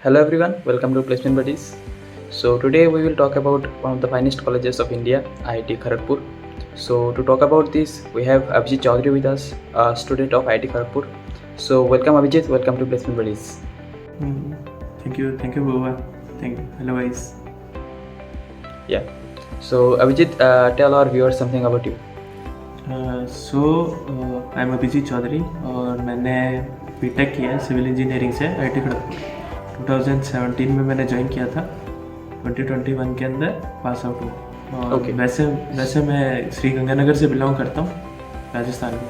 Hello everyone, welcome to Placement Buddies. So today we will talk about one of the finest colleges of India, IIT Kharagpur. So to talk about this, we have Abhijit Chaudhary with us, a student of IIT Kharagpur. So welcome Abhijit, welcome to Placement Buddies. Thank you, Bhuva. Thank you. Hello guys. Yeah. So Abhijit, tell our viewers something about you. I am Abhijeet Chaudhary और मैंने BTech किया है civil engineering से IIT Kharagpur 2017 में मैंने join किया था। 2021 के अंदर पास आउट हुआ और Okay. वैसे मैं श्री गंगानगर से बिलोंग करता हूँ, राजस्थान में।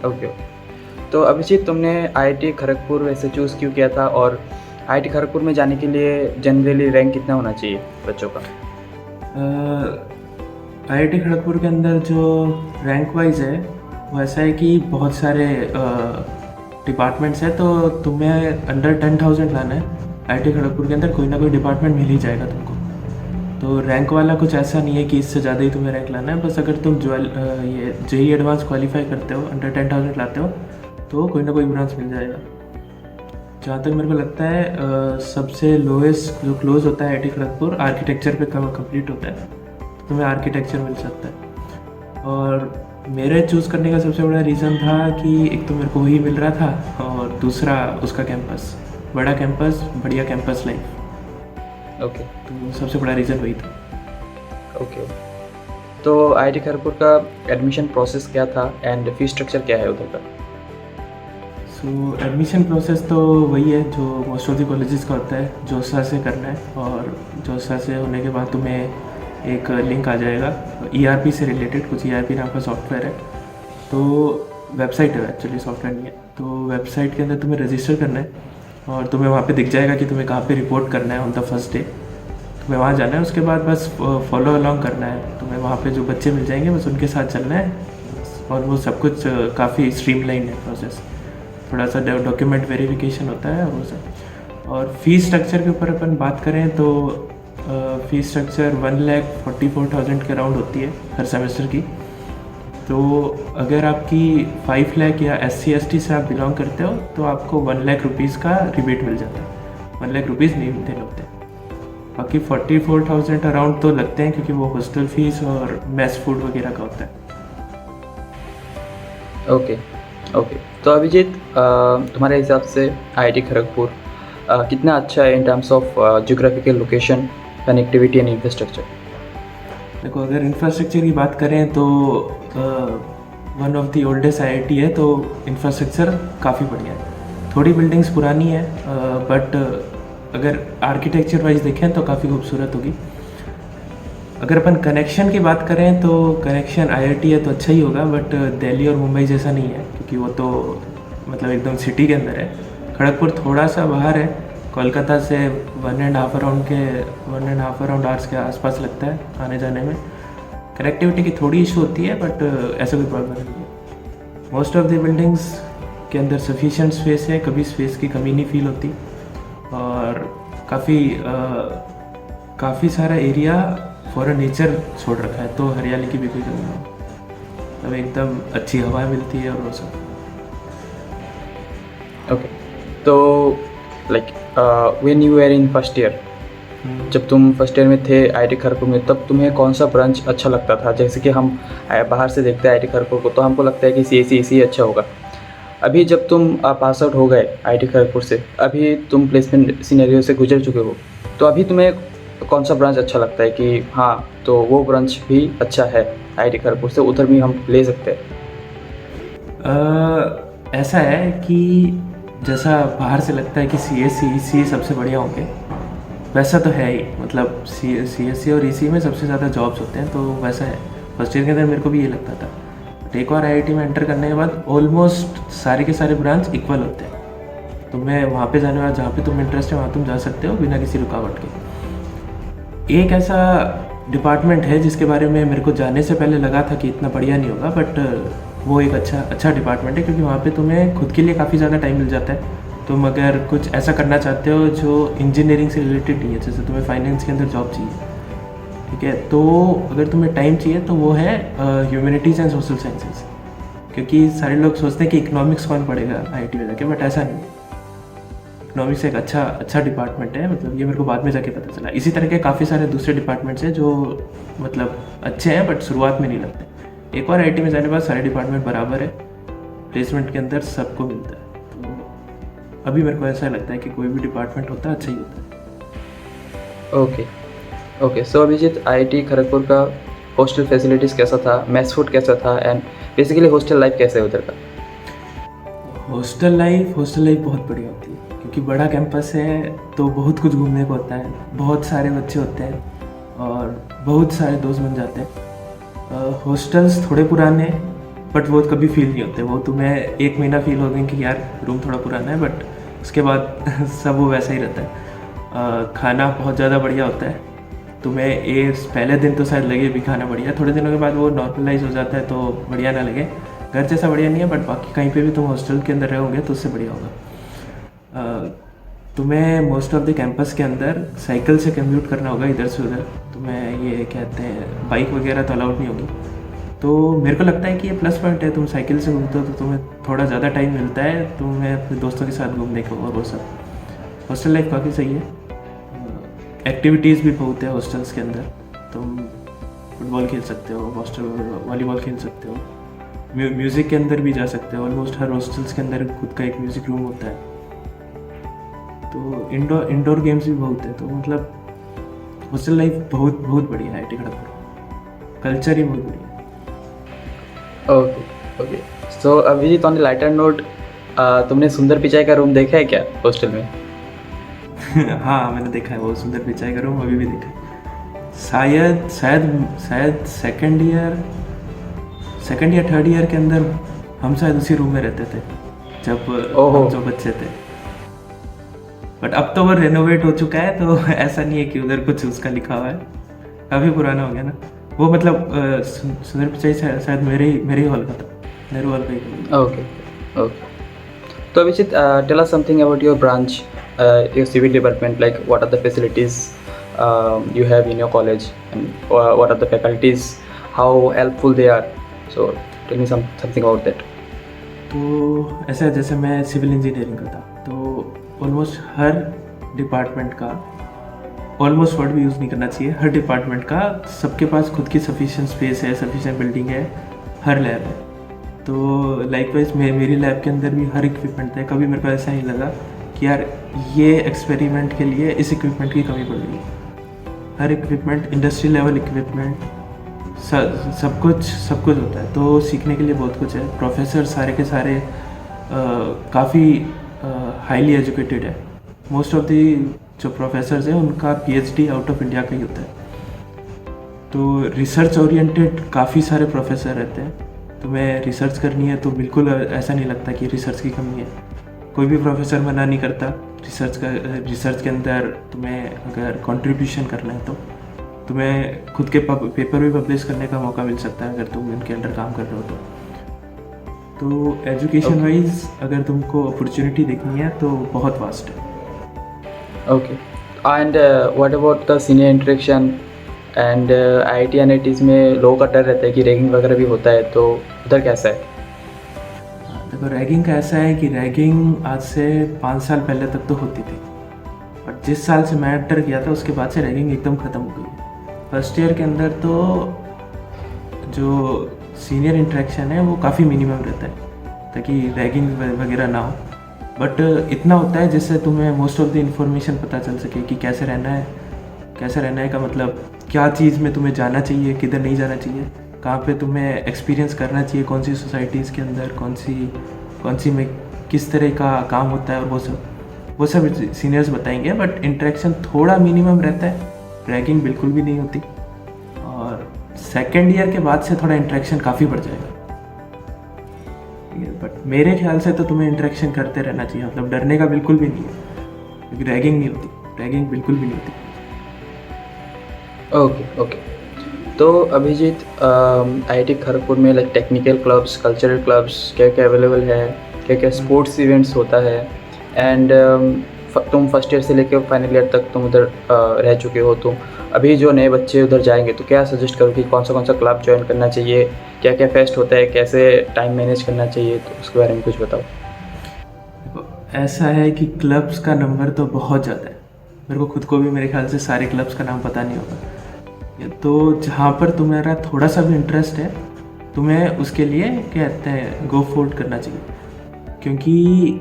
ओके। तो अभिजीत, तुमने IIT खड़गपुर वैसे चूज़ क्यों किया था और IIT खड़गपुर में जाने के लिए जनरली रैंक कितना होना चाहिए बच्चों का? IIT खड़गपुर के अंदर जो रैंक वाइज है वो ऐसा है कि बहुत सारे डिपार्टमेंट्स है, तो तुम्हें अंडर 10,000 लाना है। IIT खड़गपुर के अंदर कोई ना कोई डिपार्टमेंट मिल ही जाएगा तुमको, तो रैंक वाला कुछ ऐसा नहीं है कि इससे ज़्यादा ही तुम्हें रैंक लाना है। बस अगर तुम ये JEE एडवांस क्वालिफाई करते हो, अंडर 10,000 लाते हो, तो कोई ना कोई ब्रांच मिल जाएगा। जहाँ तक मेरे को लगता है सबसे लोएस्ट जो क्लोज होता है IIT खड़गपुर आर्किटेक्चर पे कंप्लीट होता है, तो तुम्हें आर्किटेक्चर मिल सकता है। और मेरे चूज़ करने का सबसे बड़ा रीज़न था कि एक तो मेरे को वही मिल रहा था और दूसरा उसका कैंपस, बड़ा कैंपस, बढ़िया कैंपस लाइफ। ओके। तो सबसे बड़ा रीज़न वही था। ओके। तो IIT खड़गपुर का एडमिशन प्रोसेस क्या था एंड फी स्ट्रक्चर क्या है उधर का? सो एडमिशन प्रोसेस तो वही है जो मोस्ट ऑफ द कॉलेजेस का होता है। जोसा से करना है और जोसा से होने के बाद तुम्हें एक लिंक आ जाएगा ERP से रिलेटेड, कुछ ERP नाम का सॉफ्टवेयर है, तो वेबसाइट है, एक्चुअली सॉफ्टवेयर नहीं है। तो वेबसाइट के अंदर तुम्हें रजिस्टर करना है और तुम्हें वहाँ पे दिख जाएगा कि तुम्हें कहाँ पे रिपोर्ट करना है ऑन द फर्स्ट डे। तुम्हें वहाँ जाना है, उसके बाद बस फॉलो अलॉन्ग करना है। तुम्हें वहाँ पे जो बच्चे मिल जाएंगे बस उनके साथ चलना है, और वो सब कुछ काफ़ी स्ट्रीमलाइन है प्रोसेस। थोड़ा सा डॉक्यूमेंट वेरिफिकेशन होता है और वो सब। और फीस स्ट्रक्चर के ऊपर अपन बात करें तो फीस स्ट्रक्चर 1,44,000 के अराउंड होती है हर सेमेस्टर की। तो अगर आपकी 5 लाख या SC/ST से आप बिलोंग करते हो तो आपको 1 लाख रुपीज़ का रिबेट मिल जाता है। 1 लाख रुपीज़ नहीं देने होते, बाकी 44,000 अराउंड तो लगते हैं, क्योंकि वो हॉस्टल फीस और मेस फूड वगैरह का होता है। ओके। तो अभिजीत, तुम्हारे हिसाब से IIT खड़गपुर कितना अच्छा है in terms of geographical location, connectivity and infrastructure? देखो, अगर इंफ्रास्ट्रक्चर की बात करें तो one of the oldest IIT है, तो इंफ्रास्ट्रक्चर काफ़ी बढ़िया है। थोड़ी बिल्डिंग्स पुरानी है, बट अगर आर्किटेक्चर वाइज देखें तो काफ़ी खूबसूरत होगी। अगर अपन कनेक्शन की बात करें तो कनेक्शन IIT है तो अच्छा ही होगा, बट दिल्ली और मुंबई जैसा नहीं है, क्योंकि वो तो मतलब एकदम सिटी के अंदर है। खड़गपुर थोड़ा सा बाहर है, कोलकाता से 1.5 अराउंड आवर्स के आसपास लगता है आने जाने में। कनेक्टिविटी की थोड़ी इशू होती है, बट ऐसा कोई प्रॉब्लम नहीं है। मोस्ट ऑफ द बिल्डिंग्स के अंदर सफिशिएंट स्पेस है, कभी स्पेस की कमी नहीं फील होती, और काफ़ी सारा एरिया फॉर नेचर छोड़ रखा है, तो हरियाली की भी कोई कमी नहीं, तब एकदम अच्छी हवा मिलती है और वो सब। ओके। तो like when you were in first year, जब तुम फर्स्ट ईयर में थे IIT खड़गपुर में, तब तुम्हें कौन सा ब्रांच अच्छा लगता था? जैसे कि हम बाहर से देखते हैं IIT खड़गपुर को, तो हमको लगता है कि CSE अच्छा होगा। अभी जब तुम पास आउट हो गए IIT खड़गपुर से, अभी तुम प्लेसमेंट सिनेरियो से गुजर चुके हो, तो अभी तुम्हें कौन सा ब्रांच अच्छा लगता है कि हाँ, तो वो ब्रांच भी अच्छा है IIT खड़गपुर से, उधर भी हम ले सकते हैं? ऐसा है कि जैसा बाहर से लगता है कि CSE सबसे बढ़िया होंगे, वैसा तो है ही। मतलब CSE और EC में सबसे ज़्यादा जॉब्स होते हैं, तो वैसा है। फर्स्ट ईयर के अंदर मेरे को भी ये लगता था, बट एक बार IIT में एंटर करने के बाद ऑलमोस्ट सारे के सारे ब्रांच इक्वल होते हैं। तुम्हें वहाँ पे जाने वाला, जहाँ पे तुम इंटरेस्ट है वहाँ तुम जा सकते हो बिना किसी रुकावट के। एक ऐसा डिपार्टमेंट है जिसके बारे में मेरे को जाने से पहले लगा था कि इतना बढ़िया नहीं होगा, बट वो एक अच्छा डिपार्टमेंट है, क्योंकि वहाँ पे तुम्हें खुद के लिए काफ़ी ज़्यादा टाइम मिल जाता है। तुम अगर कुछ ऐसा करना चाहते हो जो इंजीनियरिंग से रिलेटेड नहीं है, जैसे तुम्हें फाइनेंस के अंदर जॉब चाहिए, ठीक है, तो अगर तुम्हें टाइम चाहिए तो वो है ह्यूमैनिटीज़ एंड सोशल साइंसेज। क्योंकि सारे लोग सोचते हैं कि इकोनॉमिक्स कौन पढ़ेगा IIT में जाके, बट ऐसा नहीं है। इकोनॉमिक्स एक अच्छा डिपार्टमेंट है, मतलब ये मेरे को बाद में जाके पता चला। इसी तरह के काफ़ी सारे दूसरे डिपार्टमेंट्स हैं जो मतलब अच्छे हैं बट शुरुआत में नहीं लगते। एक और आईटी में जाने के बाद सारे डिपार्टमेंट बराबर है, प्लेसमेंट के अंदर सबको मिलता है। तो अभी मेरे को ऐसा लगता है कि कोई भी डिपार्टमेंट होता है अच्छा ही होता है। Okay so Abhijeet, IIT Kharagpur का हॉस्टल फैसिलिटीज़ कैसा था, मेस फूड कैसा था, एंड बेसिकली हॉस्टल लाइफ कैसे है उधर का? हॉस्टल लाइफ बहुत बढ़िया होती है क्योंकि बड़ा कैंपस है तो बहुत कुछ घूमने को होता है, बहुत सारे बच्चे होते हैं और बहुत सारे दोस्त बन जाते हैं। हॉस्टल्स थोड़े पुराने बट वो कभी फील नहीं होते, वो तुम्हें एक महीना फील होगा कि यार रूम थोड़ा पुराना है, बट उसके बाद सब वो वैसा ही रहता है। खाना बहुत ज़्यादा बढ़िया होता है, तुम्हें ये पहले दिन तो शायद लगे भी खाना बढ़िया, थोड़े दिनों के बाद वो नॉर्मलाइज हो जाता है तो बढ़िया ना लगे। घर जैसा बढ़िया नहीं है बट बाकी कहीं पे भी तुम हॉस्टल के अंदर रहोगे तो उससे बढ़िया होगा। तुम्हें मोस्ट ऑफ द कैंपस के अंदर साइकिल से कम्यूट करना होगा इधर से उधर, तुम्हें ये कहते हैं बाइक वगैरह तो अलाउड नहीं होगी। तो मेरे को लगता है कि ये प्लस पॉइंट है, तुम साइकिल से घूमते हो तो तुम्हें थोड़ा ज़्यादा टाइम मिलता है तुम्हें अपने दोस्तों के साथ घूमने को, और वो सब हॉस्टल लाइफ काफ़ी सही है। एक्टिविटीज़ भी बहुत है हॉस्टल्स के अंदर, तुम फुटबॉल खेल सकते हो, हॉस्टल वॉलीबॉल खेल सकते हो, म्यूज़िक के अंदर भी जा सकते हो। ऑलमोस्ट हर हॉस्टल्स के अंदर खुद का एक म्यूज़िक रूम होता है। तो इंडोर गेम्स भी बहुत है, तो मतलब हॉस्टल लाइफ बहुत बढ़िया है आईटी खड़गपुर, कल्चर ही बहुत बढ़िया है। Okay so Abhijeet, on the lighter note, तुमने सुंदर पिचाई का रूम देखा है क्या हॉस्टल में? हाँ मैंने देखा है, वो सुंदर पिचाई का रूम अभी भी देखा है। शायद सेकंड ईयर थर्ड ईयर के अंदर हम शायद उसी रूम में रहते थे जब हम जो बच्चे थे, बट अब तो वो रेनोवेट हो चुका है तो ऐसा नहीं है कि उधर कुछ उसका लिखा हुआ है, काफ़ी पुराना हो गया ना वो। मतलब सुंदर पिचाई शायद मेरे ही हॉल का था, नेहरू हॉल का ही था। ओके तो Abhijeet, tell us something about your branch, your civil department, like what are the facilities you have in your college, and what are the faculties, how helpful they are, so tell me something about that. तो ऐसा जैसे मैं civil engineering का था तो almost हर department का, almost word भी use नहीं करना चाहिए, हर डिपार्टमेंट का सबके पास खुद की सफिशिएंट स्पेस है, सफिशिएंट बिल्डिंग है, हर लैब है। तो लाइकवाइज मेरी लैब के अंदर भी हर इक्विपमेंट है। कभी मेरे को ऐसा नहीं लगा कि यार ये एक्सपेरिमेंट के लिए इस इक्विपमेंट की कमी पड़ रही है। हर इक्विपमेंट, इंडस्ट्री लेवल इक्विपमेंट, सब कुछ होता है, तो सीखने के लिए बहुत कुछ है। प्रोफेसर सारे के सारे काफ़ी हाईली एजुकेटेड है। मोस्ट ऑफ दी जो प्रोफेसर्स हैं उनका पीएचडी आउट ऑफ इंडिया का ही होता है। तो रिसर्च ओरिएंटेड काफ़ी सारे प्रोफेसर रहते हैं, तुम्हें रिसर्च करनी है तो बिल्कुल ऐसा नहीं लगता कि रिसर्च की कमी है। कोई भी प्रोफेसर मना नहीं करता रिसर्च के अंदर तुम्हें अगर कंट्रीब्यूशन करना है तो तुम्हें खुद के पेपर भी पब्लिश करने का मौका मिल सकता है अगर तुम इनके अंडर काम कर रहे हो तो एजुकेशन वाइज अगर तुमको अपॉर्चुनिटी देखनी है तो बहुत वास्ट है। Okay and what about the senior interaction and IIT NITs में लोगों का डर रहता है कि रैगिंग वगैरह भी होता है, तो उधर कैसा है? देखो रैगिंग का ऐसा है कि रैगिंग आज से 5 साल पहले तक तो होती थी, बट जिस साल से मैं एंटर किया था उसके बाद से रैगिंग एकदम ख़त्म हो गई। फर्स्ट ईयर के अंदर तो जो सीनियर इंटरेक्शन है वो काफ़ी मिनिमम रहता है ताकि रैगिंग वगैरह ना हो, बट इतना होता है जिससे तुम्हें मोस्ट ऑफ द इंफॉर्मेशन पता चल सके कि कैसे रहना है का मतलब क्या चीज़ में तुम्हें जाना चाहिए, किधर नहीं जाना चाहिए, कहाँ पे तुम्हें एक्सपीरियंस करना चाहिए, कौन सी सोसाइटीज़ के अंदर कौन सी में किस तरह का काम होता है, और वो सब सीनियर्स बताएंगे। बट इंटरेक्शन थोड़ा मिनिमम रहता है, रैगिंग बिल्कुल भी नहीं होती, और सेकेंड ईयर के बाद से थोड़ा इंटरेक्शन काफ़ी बढ़ जाएगा। बट मेरे ख्याल से तो तुम्हें इंटरेक्शन करते रहना चाहिए, मतलब डरने का बिल्कुल भी नहीं है क्योंकि रैगिंग नहीं होती, रैगिंग बिल्कुल भी नहीं होती। ओके तो अभिजीत, आईआईटी खड़गपुर में like technical clubs, cultural clubs क्या क्या अवेलेबल है, क्या स्पोर्ट्स इवेंट्स होता है, एंड तुम फर्स्ट ईयर से लेकर फाइनल ईयर तक तुम उधर रह चुके हो, तो अभी जो नए बच्चे उधर जाएंगे तो क्या सजेस्ट करो कि कौन सा क्लब ज्वाइन करना चाहिए, क्या क्या फेस्ट होता है, कैसे टाइम मैनेज करना चाहिए, तो उसके बारे में कुछ बताओ। देखो ऐसा है कि क्लब्स का नंबर तो बहुत ज़्यादा है। मेरे को खुद को भी मेरे ख्याल से सारे क्लब्स का नाम पता नहीं होगा। तो जहाँ पर तुम्हारा थोड़ा सा भी इंटरेस्ट है, तुम्हें उसके लिए क्या कहते हैं, गो फॉर करना चाहिए। क्योंकि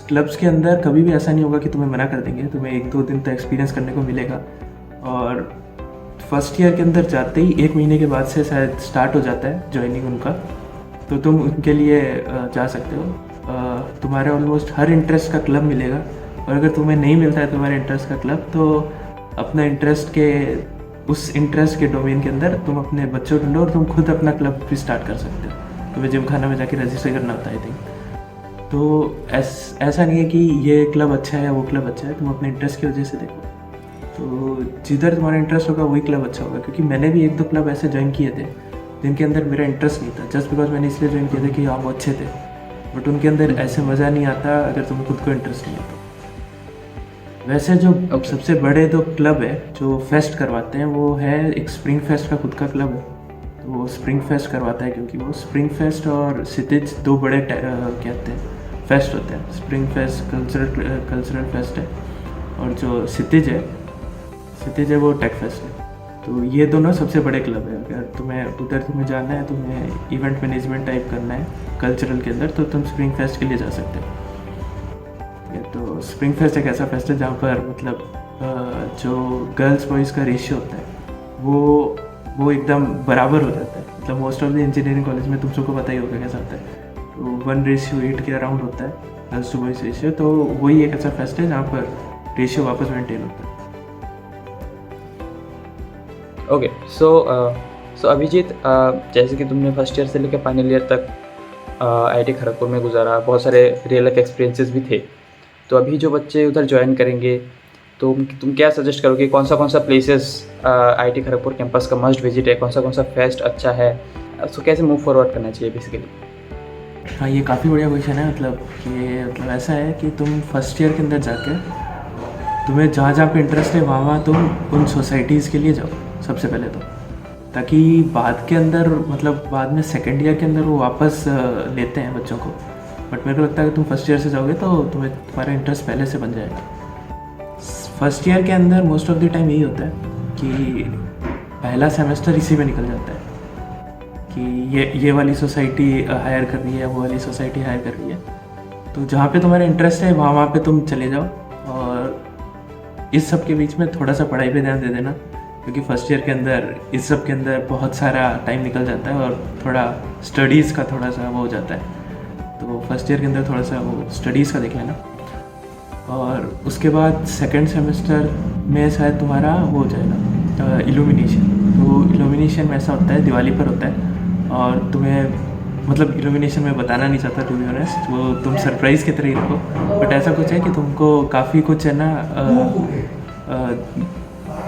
क्लब्स के अंदर कभी भी ऐसा नहीं होगा कि तुम्हें मना कर देंगे, तुम्हें 1-2 दिन तक एक्सपीरियंस करने को मिलेगा। और फर्स्ट ईयर के अंदर जाते ही 1 महीने के बाद से शायद स्टार्ट हो जाता है ज्वाइनिंग उनका, तो तुम उनके लिए जा सकते हो। तुम्हारे ऑलमोस्ट हर इंटरेस्ट का क्लब मिलेगा, और अगर तुम्हें नहीं मिलता है तुम्हारे इंटरेस्ट का क्लब, तो अपना उस इंटरेस्ट के डोमेन के अंदर तुम अपने बच्चों ढूंढो और तुम खुद अपना क्लब भी स्टार्ट कर सकते हो। तुम्हें जिम खाना में जाके रजिस्टर करना होता है आई थिंक। तो ऐसा नहीं है कि ये क्लब अच्छा है या वो क्लब अच्छा है, तुम अपने इंटरेस्ट की वजह से देखो। तो जिधर तुम्हारा इंटरेस्ट होगा वही क्लब अच्छा होगा। क्योंकि मैंने भी 1-2 क्लब ऐसे ज्वाइन किए थे जिनके अंदर मेरा इंटरेस्ट नहीं था, जस्ट बिकॉज मैंने इसलिए ज्वाइन किया था कि हाँ वो अच्छे थे, बट उनके अंदर ऐसे मज़ा नहीं आता अगर तुम्हें खुद को इंटरेस्ट नहीं आता। वैसे जो सबसे बड़े 2 क्लब है जो फेस्ट करवाते हैं, वो है एक स्प्रिंग फेस्ट का खुद का क्लब है, तो वो स्प्रिंग फेस्ट करवाता है। क्योंकि वो स्प्रिंग फेस्ट और क्षितिज 2 बड़े कहते हैं फेस्ट होते हैं। स्प्रिंग फेस्ट कल्चरल फेस्ट है, और जो क्षितिज है वो टेक फेस्ट है। तो ये दोनों सबसे बड़े क्लब है। अगर तुम्हें जाना है, तुम्हें इवेंट मैनेजमेंट टाइप करना है कल्चरल के अंदर, तो तुम स्प्रिंग फेस्ट के लिए जा सकते हो। तो स्प्रिंग फेस्ट एक ऐसा फेस्ट है जहाँ पर मतलब जो गर्ल्स बॉयज़ का रेशियो होता है वो एकदम बराबर हो जाता है। मतलब most of the engineering college में तुम सबको पता ही होगा कैसा होता है, तो 1:8 के अराउंड होता है गर्ल्स टू बॉयज़ रेशियो। तो वही एक ऐसा फेस्ट है जहाँ पर रेशियो वापस मेंटेन होता है। ओके, सो अभिजीत, जैसे कि तुमने फर्स्ट ईयर से लेकर फाइनल ईयर तक IIT खड़गपुर में गुजारा, बहुत सारे रियल लाइफ एक्सपीरियंसेस भी थे। तो अभी जो बच्चे उधर ज्वाइन करेंगे, तो तुम क्या सजेस्ट करोगे, कौन सा प्लेसेस IIT खड़गपुर कैंपस का मस्ट विजिट है, कौन सा फेस्ट अच्छा है, सो कैसे मूव फॉरवर्ड करना चाहिए बेसिकली? हाँ, ये काफ़ी बढ़िया क्वेश्चन है। मतलब ऐसा है कि तुम फर्स्ट ईयर के अंदर जाके तुम्हें जहाँ पे इंटरेस्ट है वहाँ तुम उन सोसाइटीज़ के लिए जाओ सबसे पहले तो, ताकि बाद में सेकेंड ईयर के अंदर वो वापस लेते हैं बच्चों को। बट मेरे को लगता है कि तुम फर्स्ट ईयर से जाओगे तो तुम्हारा इंटरेस्ट पहले से बन जाएगा। फर्स्ट ईयर के अंदर मोस्ट ऑफ द टाइम यही होता है कि पहला सेमेस्टर इसी में निकल जाता है कि ये वाली सोसाइटी हायर कर रही है, वो वाली सोसाइटी हायर कर रही है। तो जहाँ पे तुम्हारा इंटरेस्ट है वहाँ पे तुम चले जाओ, और इस सब के बीच में थोड़ा सा पढ़ाई पे ध्यान दे देना, क्योंकि फर्स्ट ईयर के अंदर इस सब के अंदर बहुत सारा टाइम निकल जाता है और थोड़ा स्टडीज़ का थोड़ा सा वो हो जाता है। तो फर्स्ट ईयर के अंदर थोड़ा सा वो स्टडीज़ का देख लेना, और उसके बाद सेकेंड सेमेस्टर में शायद तुम्हारा वो हो जाएगा इल्यूमिनेशन। तो इल्यूमिनेशन में ऐसा होता है, दिवाली पर होता है, और तुम्हें मतलब इल्यूमिनेशन में बताना नहीं चाहता टू बी ऑनेस्ट, वो तुम सरप्राइज़ की तरह ही रखो। बट ऐसा कुछ है कि तुमको काफ़ी कुछ है ना,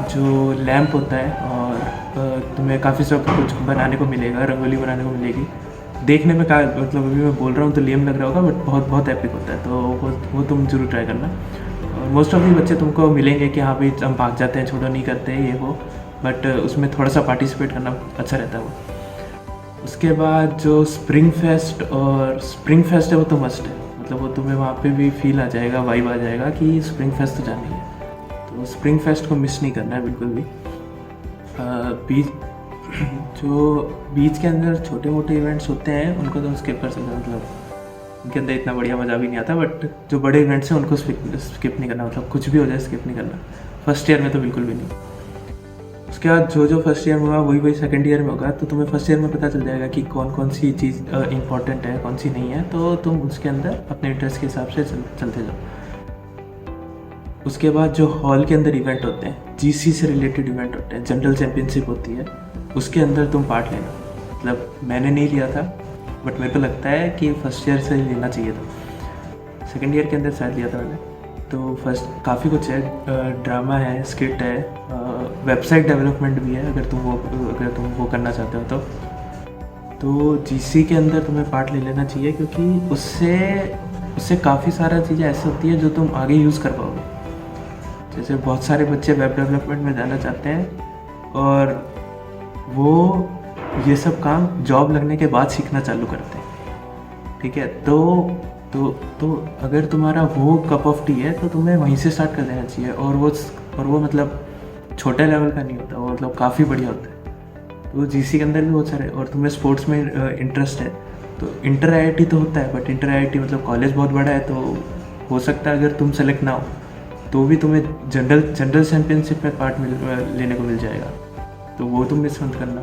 जो लैंप होता है, और तुम्हें काफ़ी सब कुछ बनाने को मिलेगा, रंगोली बनाने को मिलेगी। देखने में मतलब अभी मैं बोल रहा हूँ तो लेम लग रहा होगा, बट बहुत एपिक होता है। तो वो तुम जरूर ट्राई करना। और मोस्ट ऑफ दी बच्चे तुमको मिलेंगे कि हाँ भाई हम भाग जाते हैं, छोड़ो नहीं करते हैं ये वो, बट उसमें थोड़ा सा पार्टिसिपेट करना अच्छा रहता है वो। उसके बाद जो स्प्रिंग फेस्ट है वो तो मस्ट है। मतलब वो तुम्हें वहाँ पे भी फील आ जाएगा, वाइब आ जाएगा कि स्प्रिंग फेस्ट तो जानी है। तो स्प्रिंग फेस्ट को मिस नहीं करना है बिल्कुल भी। बीच के अंदर छोटे मोटे इवेंट्स होते हैं उनको तो स्किप कर सकते हैं, मतलब उनके अंदर इतना बढ़िया मज़ा भी नहीं आता। बट जो बड़े इवेंट्स हैं उनको स्किप नहीं करना, मतलब कुछ भी हो जाए स्किप नहीं करना। फर्स्ट ईयर में तो बिल्कुल भी नहीं। उसके बाद जो फर्स्ट ईयर में होगा वही सेकंड ईयर में होगा। तो तुम्हें फर्स्ट ईयर में पता चल जाएगा कि कौन सी चीज़ इंपॉर्टेंट है, कौन सी नहीं है। तो तुम उसके अंदर अपने इंटरेस्ट के हिसाब से चलते जाओ। उसके बाद जो हॉल के अंदर इवेंट होते हैं, GC से रिलेटेड इवेंट होते हैं, जनरल चैम्पियनशिप होती है, उसके अंदर तुम पार्ट लेना। मतलब मैंने नहीं लिया था, बट मेरे को लगता है कि फर्स्ट ईयर से लेना चाहिए था। सेकंड ईयर के अंदर शायद लिया था मैंने। तो फर्स्ट काफ़ी कुछ है, ड्रामा है, स्किट है, वेबसाइट डेवलपमेंट भी है अगर तुम वो करना चाहते हो तो GC के अंदर तुम्हें पार्ट ले लेना चाहिए, क्योंकि उससे काफ़ी सारा चीज़ें ऐसी होती है जो तुम आगे यूज़ कर पाओगे। जैसे बहुत सारे बच्चे वेब डेवलपमेंट में जाना चाहते हैं और वो ये सब काम जॉब लगने के बाद सीखना चालू करते हैं, ठीक है। तो तो अगर तुम्हारा वो कप ऑफ टी है तो तुम्हें वहीं से स्टार्ट कर देना चाहिए। और वो मतलब छोटे लेवल का नहीं होता, वो मतलब काफ़ी बढ़िया होता है। तो जीसी के अंदर भी बहुत सारे, और तुम्हें स्पोर्ट्स में इंटरेस्ट है तो इंटर आईआईटी तो होता है, बट इंटर आईआईटी मतलब कॉलेज बहुत बड़ा है, तो हो सकता है अगर तुम सेलेक्ट ना हो तो भी तुम्हें जनरल चैम्पियनशिप में पार्ट लेने को मिल जाएगा, तो वो तुम मिस मत करना।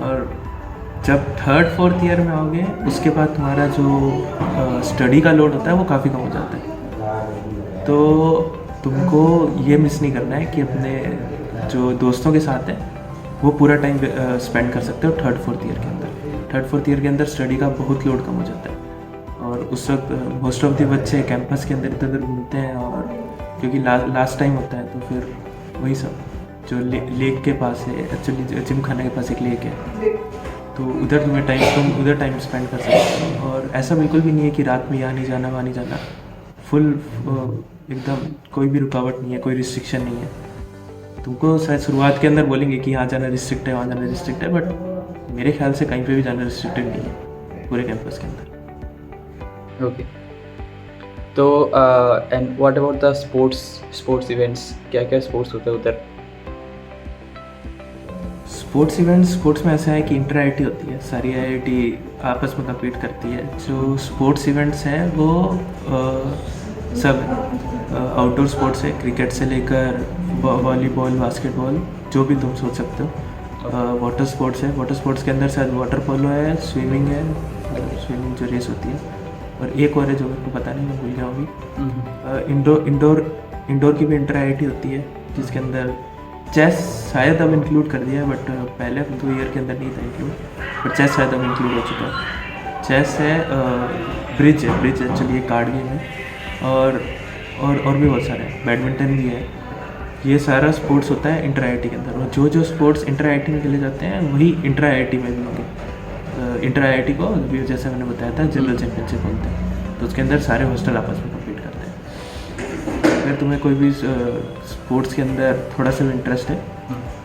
और जब 3rd-4th ईयर में आओगे उसके बाद तुम्हारा जो स्टडी का लोड होता है वो काफ़ी कम हो जाता है। तो तुमको ये मिस नहीं करना है कि अपने जो दोस्तों के साथ है वो पूरा टाइम स्पेंड कर सकते हो 3rd-4th ईयर के अंदर। 3rd-4th ईयर के अंदर स्टडी का बहुत लोड कम हो जाता है, और उस वक्त मोस्ट ऑफ द बच्चे कैंपस के अंदर इधर उधर घूमते हैं, और क्योंकि लास्ट टाइम होता है तो फिर वही सब जो लेक के पास है, एक्चुअली जिम खाने के पास एक लेक है, तो उधर तुम उधर टाइम स्पेंड कर सकते हो। और ऐसा बिल्कुल भी नहीं है कि रात में यहाँ नहीं जाना वहाँ नहीं जाना, फुल एकदम कोई भी रुकावट नहीं है, कोई रिस्ट्रिक्शन नहीं है। तुमको शायद शुरुआत के अंदर बोलेंगे कि यहाँ जाना रिस्ट्रिक्ट है, वहाँ जाना रिस्ट्रिक्ट है, बट मेरे ख्याल से कहीं पे भी जाना रिस्ट्रिक्टेड नहीं है पूरे कैंपस के अंदर। ओके, तो and what about the sports events, क्या क्या स्पोर्ट्स होते हैं उधर? स्पोर्ट्स में ऐसा है कि इंटर आईआईटी होती है, सारी आईआईटी आपस में कम्पीट करती है। जो स्पोर्ट्स इवेंट्स हैं वो सब आउटडोर स्पोर्ट्स है, क्रिकेट से लेकर वॉलीबॉल, बास्केटबॉल, जो भी तुम सोच सकते हो। वाटर स्पोर्ट्स है, वाटर स्पोर्ट्स के अंदर शायद वाटर पोलो है, स्विमिंग है, स्विमिंग जो रेस होती है, और एक और है जो मेरे को पता नहीं, मैं भूल गया अभी। इंडोर की भी इंटर आईआईटी होती है, जिसके अंदर चेस शायद अब इंक्लूड कर दिया है, बट पहले 2 ईयर के अंदर नहीं था इंक्लूड, बट चेस शायद अब इंक्लूड हो चुका है। चेस है, ब्रिज एक्चुअली एक कार्ड गेम है, और भी बहुत सारे हैं, बैडमिंटन भी है। ये सारा स्पोर्ट्स होता है इंटर आईआईटी के अंदर, और जो स्पोर्ट्स इंटर आईआईटी में खेले जाते हैं वही इंटर आईआईटी में भी होंगे। इंटर आईआईटी को अभी जैसे मैंने बताया था जनरल चैम्पियनशिप बोलते हैं, तो उसके अंदर सारे हॉस्टल आपस में कम्पीट करते हैं। अगर तुम्हें कोई भी स्पोर्ट्स के अंदर थोड़ा सा भी इंटरेस्ट है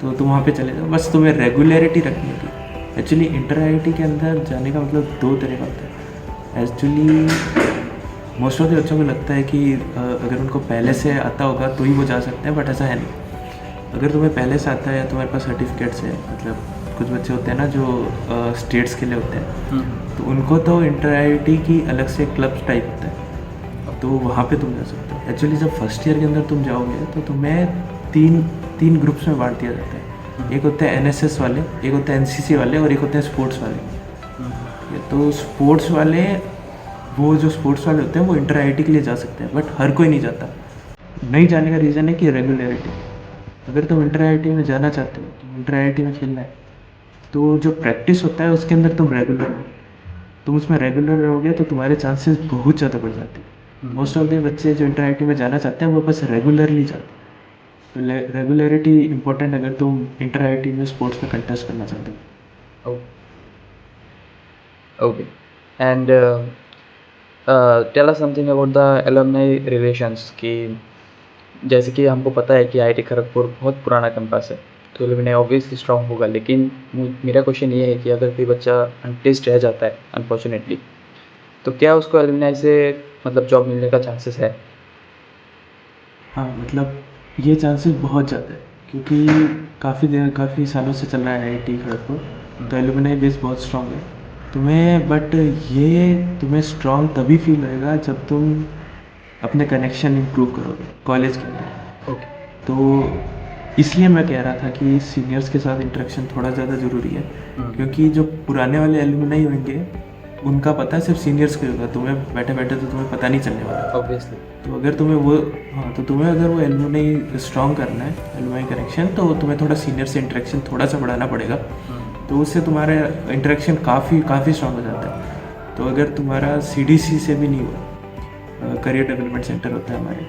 तो तुम वहाँ पे चले जाओ, बस तुम्हें रेगुलरिटी रखनी होगी। एक्चुअली इंटर आईआईटी के अंदर जाने का मतलब 2 तरह का होता है। एक्चुअली मोस्ट ऑफ द बच्चों को लगता है कि अगर उनको पहले से आता होगा तो ही वो जा सकते हैं, बट ऐसा है नहीं। अगर तुम्हें पहले से आता है या तुम्हारे पास सर्टिफिकेट्स है, मतलब कुछ बच्चे होते हैं ना जो स्टेट्स के लिए होते हैं, तो उनको तो इंटर आईआईटी की अलग से क्लब टाइप होता है, तो वहाँ पे तुम जा सकते हो। एक्चुअली जब फर्स्ट ईयर के अंदर तुम जाओगे तो तुम्हें तीन ग्रुप्स में बांट दिया जाता है। एक होते हैं एनएसएस वाले, एक होते हैं एनसीसी वाले, और एक होते हैं स्पोर्ट्स वाले। तो स्पोर्ट्स वाले होते हैं वो इंटर आईआईटी के लिए जा सकते हैं, बट हर कोई नहीं जाता। नहीं जाने का रीज़न है कि रेगुलरिटी। अगर तुम इंटर आईआईटी में जाना चाहते हो, तुम इंटर आईआईटी में खेलना है, तो जो प्रैक्टिस होता है उसके अंदर तुम रेगुलर हो, तुम उसमें रेगुलर रहोगे तो तुम्हारे चांसेस बहुत ज़्यादा बढ़ जाते हैं। मोस्ट ऑफ द बच्चे जो इंटर आईआईटी में जाना चाहते हैं वो बस रेगुलरली जाते हैं। तो रेगुलरिटी इंपॉर्टेंट अगर तुम इंटर आईआईटी में स्पोर्ट्स में कंटेस्ट करना चाहते हो। Okay, and tell us something about the alumni relations, कि जैसे कि हमको पता है कि आईआईटी खड़गपुर बहुत पुराना कैंपस है, तो एलुमनाई ऑब्वियसली स्ट्रांग होगा, लेकिन मेरा क्वेश्चन ये है कि अगर कोई बच्चा अनटेस्ट रह जाता है अनफॉर्चुनेटली, तो क्या उसको एलुमनाई से मतलब जॉब मिलने का चांसेस है? हाँ, मतलब ये चांसेस बहुत ज़्यादा है, क्योंकि काफ़ी सालों से चल रहा है आईआईटी खड़गपुर, तो एलुमनाई बेस बहुत स्ट्रांग है। तुम्हें स्ट्रांग तभी फील होएगा जब तुम अपने कनेक्शन इम्प्रूव करोगे कॉलेज के अंदर। ओके, तो इसलिए मैं कह रहा था कि सीनियर्स के साथ इंटरेक्शन थोड़ा ज़्यादा ज़रूरी है, क्योंकि जो पुराने वाले एलुमनाई होंगे उनका पता सिर्फ सीनियर्स को होगा, तुम्हें बैठे बैठे तो तुम्हें पता नहीं चलने वाला ऑब्वियसली। तो अगर तुम्हें अगर वो एलुमनाई स्ट्रांग करना है, एलुमनाई कनेक्शन, तो तुम्हें थोड़ा सीनियर से इंटरेक्शन थोड़ा सा बढ़ाना पड़ेगा, तो उससे तुम्हारा इंटरेक्शन काफ़ी स्ट्रांग हो जाता है। तो अगर तुम्हारा सीडीसी से भी नहीं हुआ, करियर डेवलपमेंट सेंटर होता है हमारे,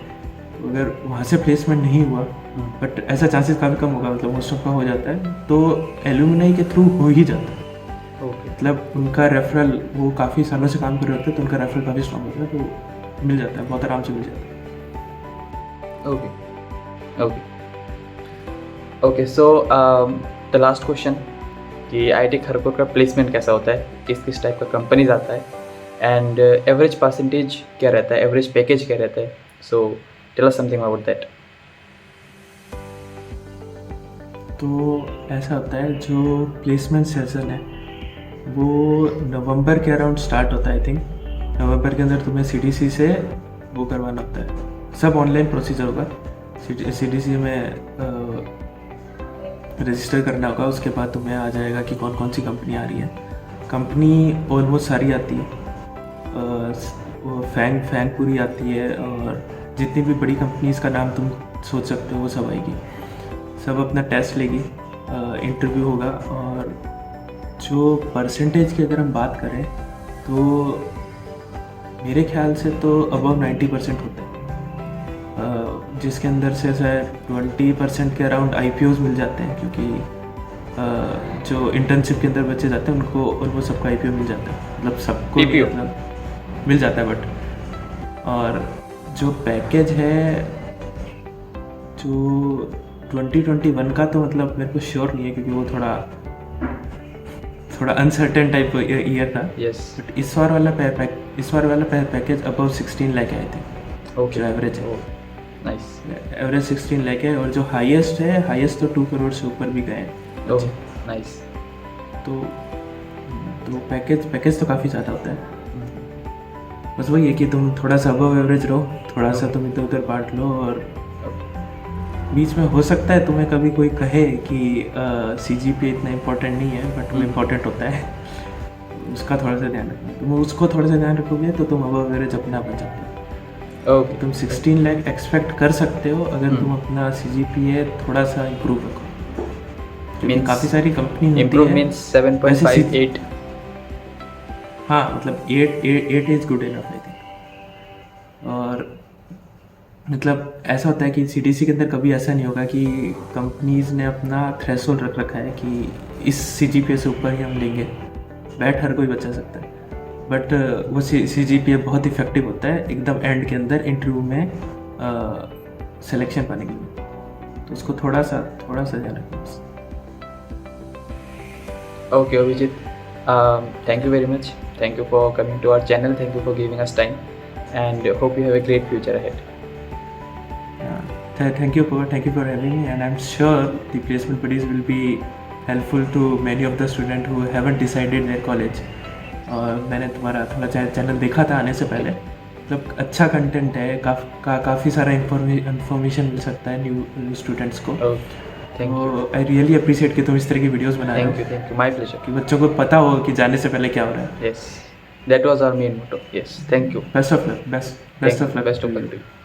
तो अगर वहाँ से प्लेसमेंट नहीं हुआ, बट ऐसा चांसेस काफ़ी कम होगा, मतलब मोस्ट ऑफ का हो जाता है, तो एलुमनाई के थ्रू हो ही जाता है। मतलब उनका रेफरल, वो काफ़ी सालों से काम कर रहे होते हैं, तो उनका रेफरल काफ़ी स्ट्रांग होता है, तो मिल जाता है, बहुत आराम से मिल जाता है। Okay, so the last question कि आईआईटी खड़गपुर का प्लेसमेंट कैसा होता है, किस टाइप का कंपनीज आता है, एंड एवरेज परसेंटेज क्या रहता है, एवरेज पैकेज क्या रहता है? So tell us something about that. तो ऐसा होता है, जो प्लेसमेंट सेशन है वो नवंबर के अराउंड स्टार्ट होता है. आई थिंक नवंबर के अंदर तुम्हें CDC से वो करवाना होता है. सब ऑनलाइन प्रोसीजर होगा. CDC में रजिस्टर करना होगा. उसके बाद तुम्हें आ जाएगा कि कौन कौन सी कंपनी आ रही है. कंपनी ऑलमोस्ट सारी आती है. वो फैंग पूरी आती है, और जितनी भी बड़ी कंपनीज का नाम तुम सोच सकते हो वो सब आएगी. सब अपना टेस्ट लेगी, इंटरव्यू होगा. और जो परसेंटेज की अगर हम बात करें तो मेरे ख्याल से तो अबव 90% होता है, जिसके अंदर से शायद 20% के अराउंड IPOs मिल जाते हैं, क्योंकि जो इंटर्नशिप के अंदर बच्चे जाते हैं उनको ऑलमोस्ट सबका IPO मिल जाता है. मतलब सबको नहीं, PPO मतलब मिल जाता है. बट और जो पैकेज है जो 2021 का, तो मतलब मेरे को श्योर नहीं है, क्योंकि वो थोड़ा अनसर्टेन टाइप ईयर था. यस. बट इस बार वाला पैकेज अबव 16 लाख आए थे. ओके. जो एवरेज है, नाइस. एवरेज 16 लाख है. और जो हाईएस्ट तो 2 करोड़ से ऊपर भी गए. Oh nice. तो पैकेज तो काफ़ी ज़्यादा होता है. बस वही है कि तुम थोड़ा सा अबव एवरेज रहो, थोड़ा सा तुम इधर उधर बांट लो. और बीच में हो सकता है तुम्हें कभी कोई कहे कि CGPA इतना इम्पोर्टेंट नहीं है, बट वो इम्पोर्टेंट होता है. उसका थोड़ा सा ध्यान रखो. तुम उसको थोड़ा सा ध्यान रखोगे तो तुम अबव एवरेज अपना बन सकते हो. ओके. तुम 16 लाख एक्सपेक्ट कर सकते हो अगर तुम अपना CGPA थोड़ा सा इम्प्रूव रखो. क्योंकि काफ़ी सारी कंपनी होती है. Improve means 7.58. हाँ, मतलब 8 is good enough I think. और मतलब ऐसा होता है कि CDC के अंदर कभी ऐसा नहीं होगा कि कंपनीज ने अपना थ्रेशोल्ड रख रखा है कि इस CGPA से ऊपर ही हम लेंगे. बैठ हर कोई बचा सकता है. बट वो CGPA बहुत इफेक्टिव होता है एकदम एंड के अंदर इंटरव्यू में सिलेक्शन पाने के लिए. तो उसको थोड़ा सा ध्यान रखना. Okay, Abhijit. Thank you very much. Thank you for coming to our channel. Thank you for giving us time, and hope you have a great future ahead. Thank you for having me, and I'm sure the placement buddies will be helpful to many of the students who haven't decided their college. और मैंने तुम्हारा थोड़ा channel देखा था आने से पहले. मतलब अच्छा कंटेंट है. काफ़ी सारा इंफॉर्मेशन मिल सकता है न्यू स्टूडेंट्स को. Thank you. I really appreciate कि तुम इस तरह की वीडियोस बना रहे हो. Thank you. My pleasure. कि बच्चों को पता हो कि जाने से पहले क्या हो रहा है. Yes, that was our main motto. Yes, thank you. Best of luck. Best of luck.